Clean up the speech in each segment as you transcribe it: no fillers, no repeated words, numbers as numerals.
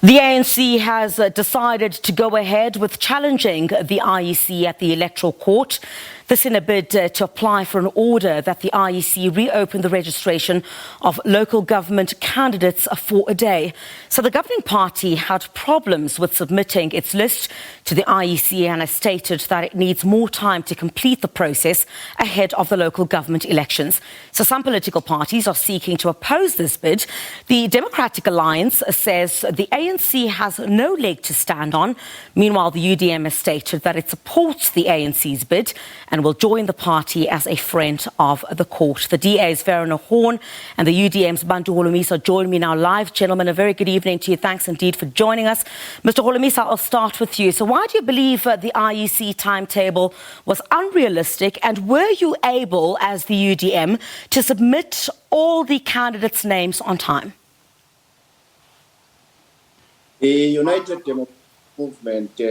The ANC has decided to go ahead with challenging the IEC at the Electoral Court. This in a bid to apply for an order that the IEC reopen the registration of local government candidates for a day. So the governing party had problems with submitting its list to the IEC and has stated that it needs more time to complete the process ahead of the local government elections. So some political parties are seeking to oppose this bid. The Democratic Alliance says the ANC has no leg to stand on. Meanwhile, the UDM has stated that it supports the ANC's bid and will join the party as a friend of the court. The DA's Werner and the UDM's Bantu Holomisa join me now live. Gentlemen, a very good evening to you. Thanks indeed for joining us. Mr. Holomisa, I'll start with you. So why do you believe the IEC timetable was unrealistic, and were you able, as the UDM, to submit all the candidates' names on time? The United Democratic Movement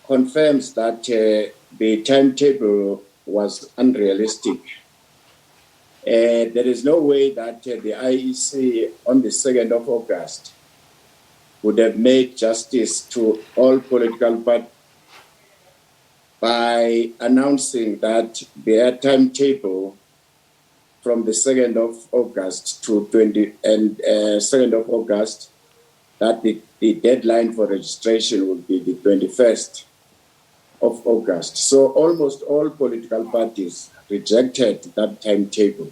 confirms that the timetable was unrealistic. There is no way that the IEC on the 2nd of August would have made justice to all political parties by announcing that their timetable from the 2nd of August to 2nd of August, that the deadline for registration would be the 21st of August. So almost all political parties rejected that timetable.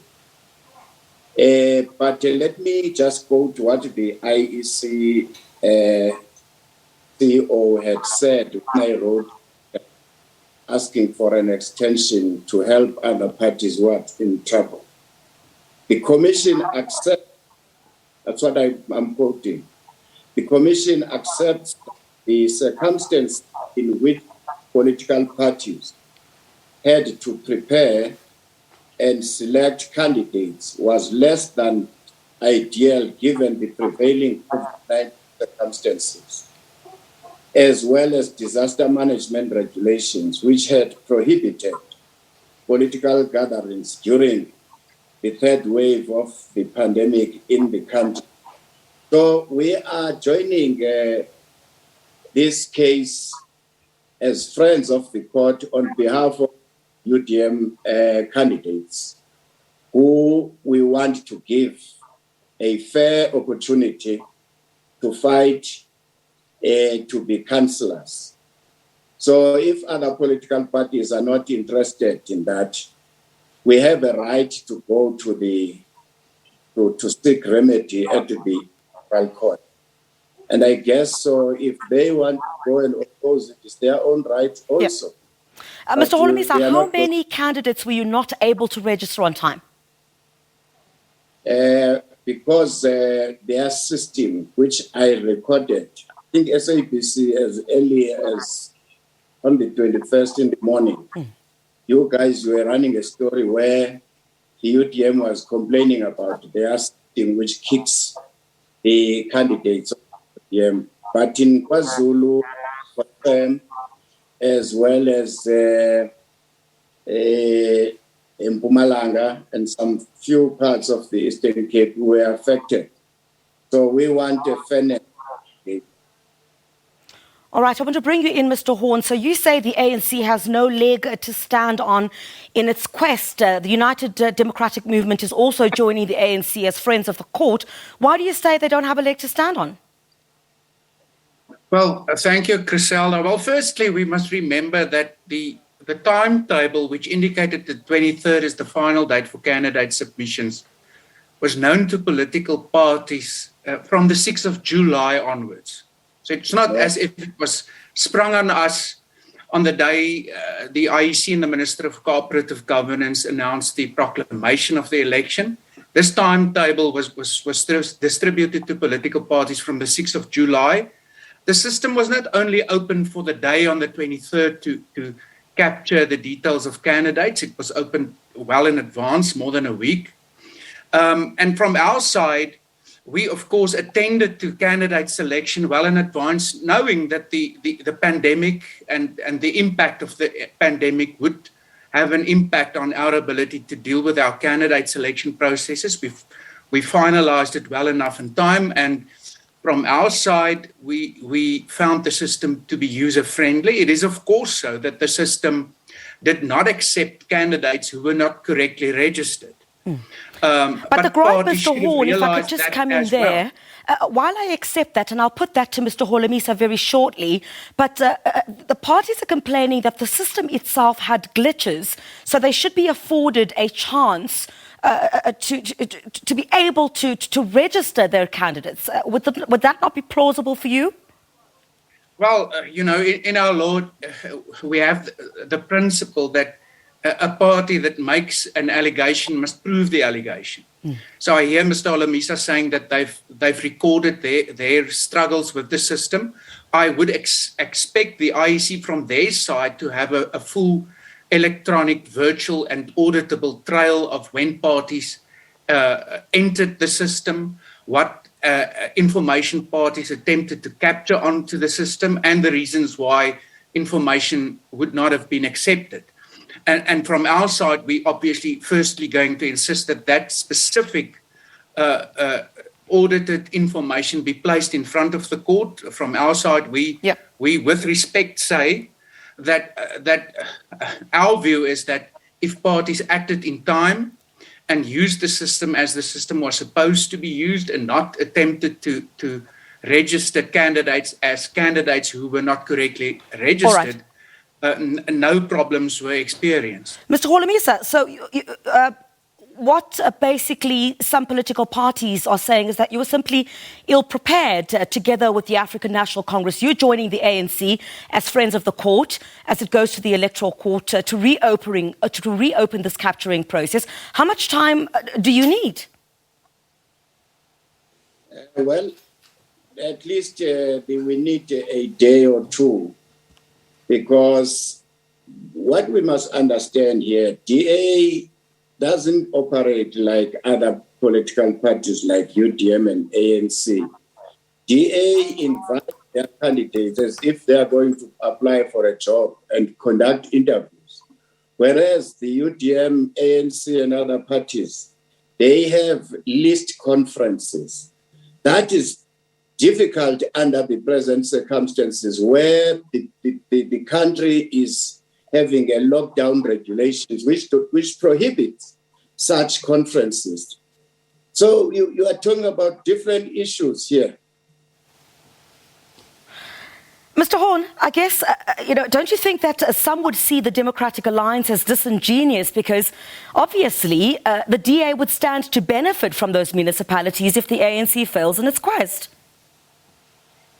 But let me just go to what the IEC CEO had said when I wrote asking for an extension to help other parties who are in trouble. The Commission accepts, that's what I'm quoting, the Commission accepts the circumstance in which political parties had to prepare and select candidates was less than ideal given the prevailing COVID-19 circumstances, as well as disaster management regulations, which had prohibited political gatherings during the third wave of the pandemic in the country. So we are joining this case as friends of the court on behalf of UDM candidates who we want to give a fair opportunity to fight to be councillors. So if other political parties are not interested in that, we have a right to go to seek remedy at the Electoral Court. And I guess so if they want to go and oppose it, it's their own right also. Yep. Mr. Holomisa, how many candidates were you not able to register on time? Because their system, which I recorded, I think SABC as early as on the 21st in the morning, you guys were running a story where the UDM was complaining about their system, which kicks the candidates of the UDM. But in KwaZulu, as well as in Mpumalanga and some few parts of the Eastern Cape were affected. So we want a fairness. All right, I want to bring you in, Mr. Horn. So you say the ANC has no leg to stand on in its quest. The United Democratic Movement is also joining the ANC as friends of the court. Why do you say they don't have a leg to stand on? Well, thank you, Griselda. Well, firstly, we must remember that the timetable, which indicated the 23rd is the final date for candidate submissions, was known to political parties from the 6th of July onwards. So it's not as if it was sprung on us on the day the IEC and the Minister of Cooperative Governance announced the proclamation of the election. This timetable was distributed to political parties from the 6th of July. The system was not only open for the day on the 23rd to capture the details of candidates, it was open well in advance, more than a week. And from our side, we, of course, attended to candidate selection well in advance, knowing that the pandemic and the impact of the pandemic would have an impact on our ability to deal with our candidate selection processes. We finalized it well enough in time, and From our side, we found the system to be user-friendly. It is, of course, so that the system did not accept candidates who were not correctly registered. But the gripe, parties Mr. should have Horn, if I could realised just that come in as well. there, while I accept that, and I'll put that to Mr. Holomisa very shortly, but the parties are complaining that the system itself had glitches, so they should be afforded a chance to be able to register their candidates. Would that not be plausible for you? Well, in our law, we have the principle that a party that makes an allegation must prove the allegation. So I hear Mr. Holomisa saying that they've recorded their struggles with the system. I would expect the IEC from their side to have a full electronic, virtual and auditable trail of when parties entered the system, what information parties attempted to capture onto the system, and the reasons why information would not have been accepted. And from our side, we obviously firstly going to insist that specific audited information be placed in front of the court. From our side, we with respect say that our view is that if parties acted in time and used the system as the system was supposed to be used and not attempted to register candidates as candidates who were not correctly registered, no problems were experienced. Mr. Holomisa, so what basically some political parties are saying is that you were simply ill-prepared together with the African National Congress. You're joining the ANC as friends of the court as it goes to the Electoral Court to reopen this capturing process. How much time do you need? Well, at least we need a day or two, because what we must understand here, DA doesn't operate like other political parties like UDM and ANC. DA invite their candidates as if they are going to apply for a job and conduct interviews. Whereas the UDM, ANC and other parties, they have list conferences. That is difficult under the present circumstances where the country is having a lockdown regulations which prohibits such conferences. So you are talking about different issues here. Mr. Horn, I guess, don't you think that some would see the Democratic Alliance as disingenuous because obviously the DA would stand to benefit from those municipalities if the ANC fails in its quest?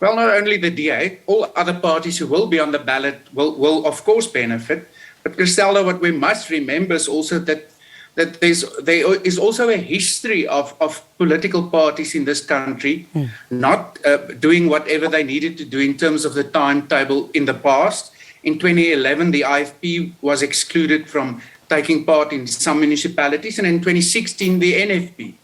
Well, not only the DA, all other parties who will be on the ballot will of course benefit. But Griselda, what we must remember is also that there is also a history of political parties in this country not doing whatever they needed to do in terms of the timetable in the past. In 2011, the IFP was excluded from taking part in some municipalities, and in 2016, the NFP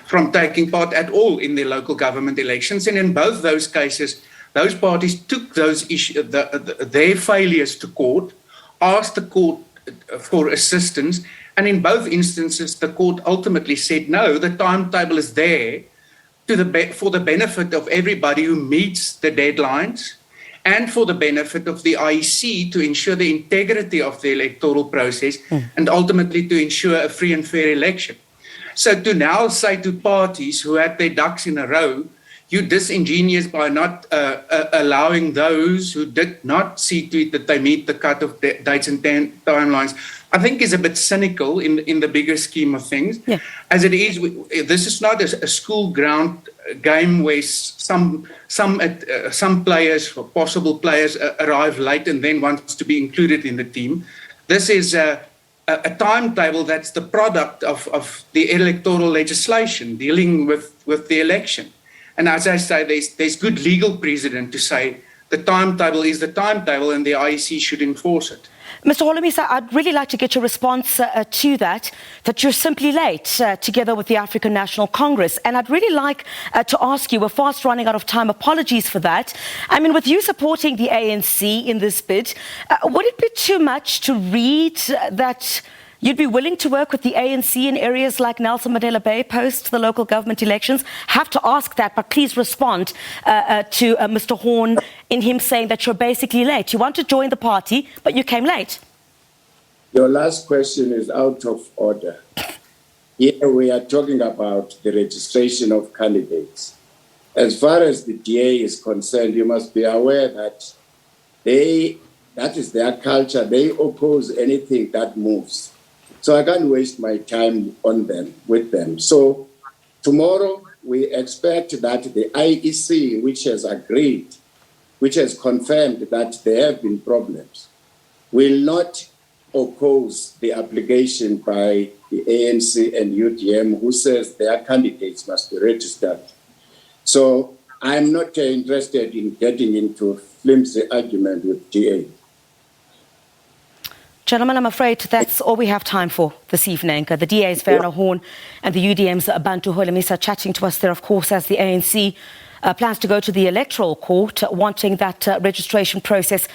from taking part at all in the local government elections. And in both those cases, those parties took those issues, their failures to court, asked the court for assistance, and in both instances, the court ultimately said, no, the timetable is there for the benefit of everybody who meets the deadlines and for the benefit of the IEC to ensure the integrity of the electoral process and ultimately to ensure a free and fair election. So to now say to parties who had their ducks in a row, you're disingenuous by not allowing those who did not see to it that they meet the cut-off dates and timelines, I think is a bit cynical in the bigger scheme of things. Yeah. As it is, this is not a school ground game where some players, or possible players, arrive late and then wants to be included in the team. This is a timetable that's the product of the electoral legislation dealing with the election. And as I say, there's good legal precedent to say the timetable is the timetable and the IEC should enforce it. Mr. Holomisa, I'd really like to get your response to that you're simply late together with the African National Congress. And I'd really like to ask you, we're fast running out of time, apologies for that. I mean, with you supporting the ANC in this bid, would it be too much to read that You'd be willing to work with the ANC in areas like Nelson Mandela Bay post the local government elections? Have to ask that, but please respond to Mr. Horn in him saying that you're basically late. You want to join the party, but you came late. Your last question is out of order. Here we are talking about the registration of candidates. As far as the DA is concerned, you must be aware that that is their culture. They oppose anything that moves. So I can't waste my time with them. So tomorrow we expect that the IEC, which has agreed, which has confirmed that there have been problems, will not oppose the application by the ANC and UDM, who says their candidates must be registered. So I'm not interested in getting into a flimsy argument with DA. Gentlemen, I'm afraid that's all we have time for this evening. The DA's Werner Horn and the UDM's Bantu Holomisa chatting to us there, of course, as the ANC plans to go to the Electoral Court, wanting that registration process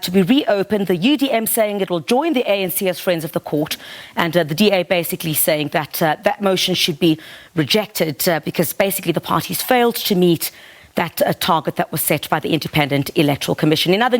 to be reopened. The UDM saying it will join the ANC as friends of the court, and the DA basically saying that that motion should be rejected because basically the parties failed to meet that target that was set by the Independent Electoral Commission. In other